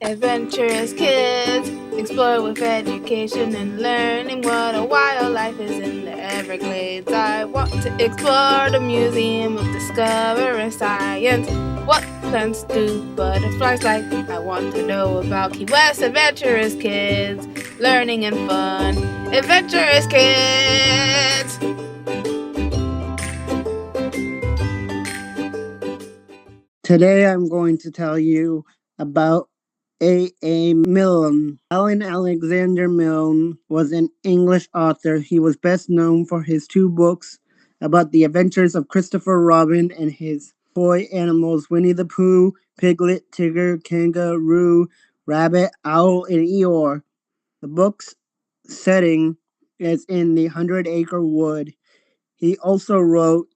Adventurous kids explore with education and learning what a wild life is in the Everglades. I want to explore the Museum of Discovering Science. What plants do butterflies like? I want to know about Key West Adventurous Kids. Learning and fun. Adventurous Kids! Today I'm going to tell you about AA Milne. Alan Alexander Milne was an English author. He was best known for his two books about the adventures of Christopher Robin and his toy animals Winnie the Pooh, Piglet, Tigger, Kangaroo, Rabbit, Owl, and Eeyore. The book's setting is in the Hundred Acre Wood. He also wrote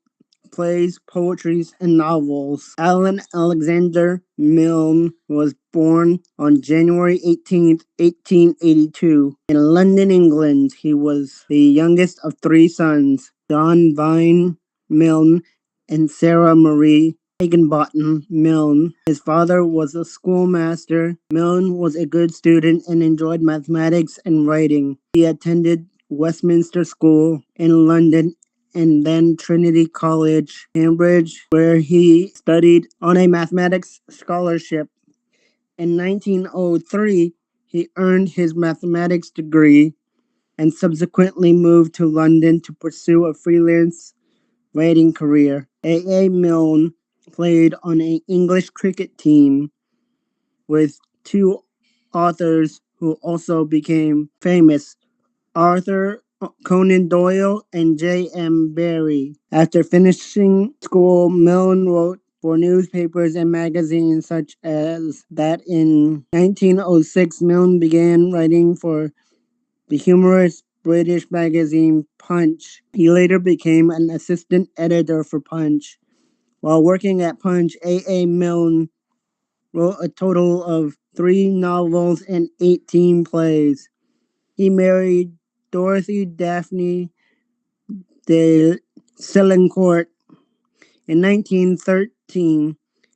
plays, poetries, and novels. Alan Alexander Milne was born on January 18th, 1882, in London, England. He was the youngest of three sons, John Vine Milne and Sarah Marie Higginbottom Milne. His father was a schoolmaster. Milne was a good student and enjoyed mathematics and writing. He attended Westminster School in London and then Trinity College, Cambridge, where he studied on a mathematics scholarship. In 1903, he earned his mathematics degree and subsequently moved to London to pursue a freelance writing career. A.A. Milne played on an English cricket team with two authors who also became famous, Arthur Conan Doyle and J.M. Barrie. After finishing school, Milne wrote for newspapers and magazines such as that. In 1906, Milne began writing for the humorous British magazine Punch. He later became an assistant editor for Punch. While working at Punch, A.A. Milne wrote a total of 3 novels and 18 plays. He married Dorothy Daphne de Selincourt in 1913.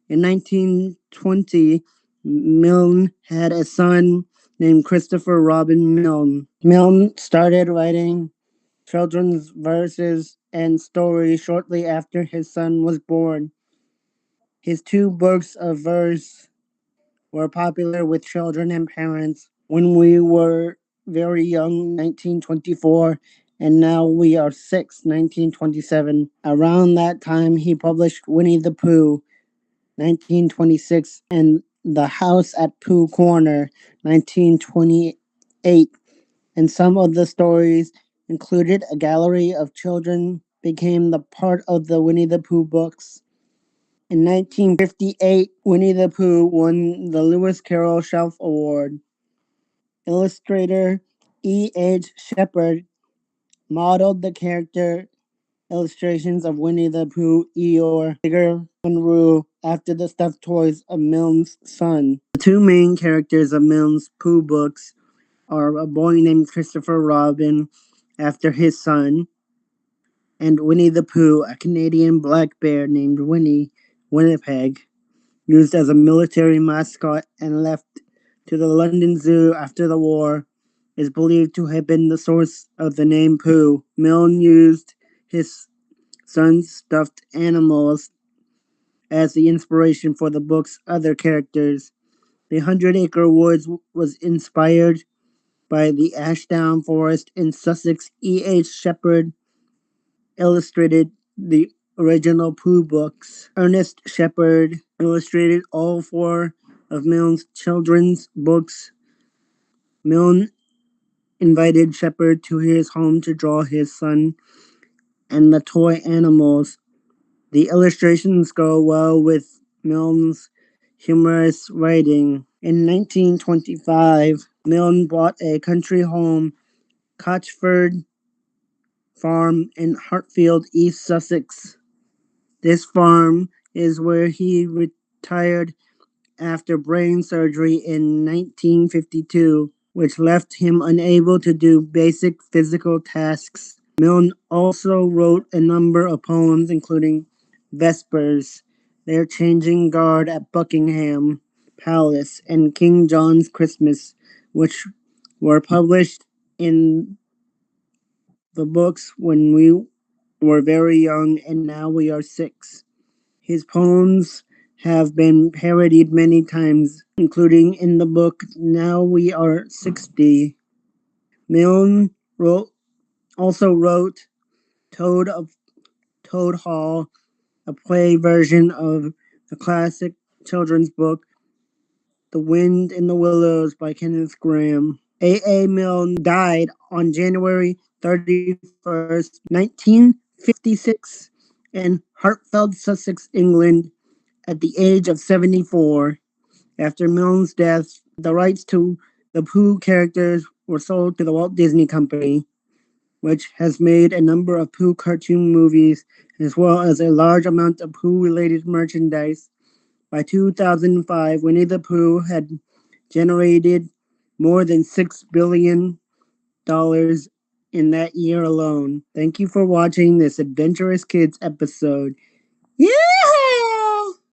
In 1920, Milne had a son named Christopher Robin Milne. Milne started writing children's verses and stories shortly after his son was born. His two books of verse were popular with children and parents. When we were very young, 1924, and now we are six, 1927. Around that time, he published Winnie the Pooh, 1926, and The House at Pooh Corner, 1928. And some of the stories included a gallery of children became the part of the Winnie the Pooh books. In 1958, Winnie the Pooh won the Lewis Carroll Shelf Award. Illustrator E. H. Shepard modeled the character illustrations of Winnie the Pooh, Eeyore, Tigger, and Roo after the stuffed toys of Milne's son. The two main characters of Milne's Pooh books are a boy named Christopher Robin, after his son, and Winnie the Pooh, a Canadian black bear named Winnipeg, used as a military mascot and left to the London Zoo after the war, is believed to have been the source of the name Pooh. Milne used his son's stuffed animals as the inspiration for the book's other characters. The Hundred Acre Woods was inspired by the Ashdown Forest in Sussex. E. H. Shepard illustrated the original Pooh books. Ernest Shepard illustrated all 4 of Milne's children's books. Milne invited Shepard to his home to draw his son and the toy animals. The illustrations go well with Milne's humorous writing. In 1925, Milne bought a country home, Cotchford Farm in Hartfield, East Sussex. This farm is where he retired after brain surgery in 1952, which left him unable to do basic physical tasks. Milne also wrote a number of poems, including Vespers, Their Changing Guard at Buckingham Palace and King John's Christmas, which were published in the books when we were very young, and now we are 6. His poems have been parodied many times, including in the book Now We Are 60. Milne also wrote Toad of Toad Hall, a play version of the classic children's book The Wind in the Willows by Kenneth Grahame. AA Milne died on January 31st, 1956, in Hertford, Sussex, England, at the age of 74. After Milne's death, the rights to the Pooh characters were sold to the Walt Disney Company, which has made a number of Pooh cartoon movies as well as a large amount of Pooh-related merchandise. By 2005, Winnie the Pooh had generated more than $6 billion in that year alone. Thank you for watching this Adventurous Kids episode. Yeah!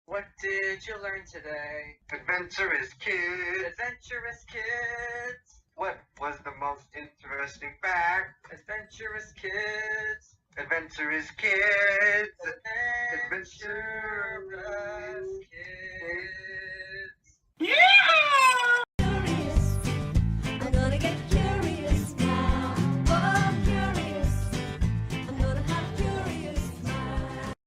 What did you learn today? Adventurous Kids. Adventurous Kids. What was the most interesting fact? Adventurous Kids. Adventurous Kids. Adventurous Kids.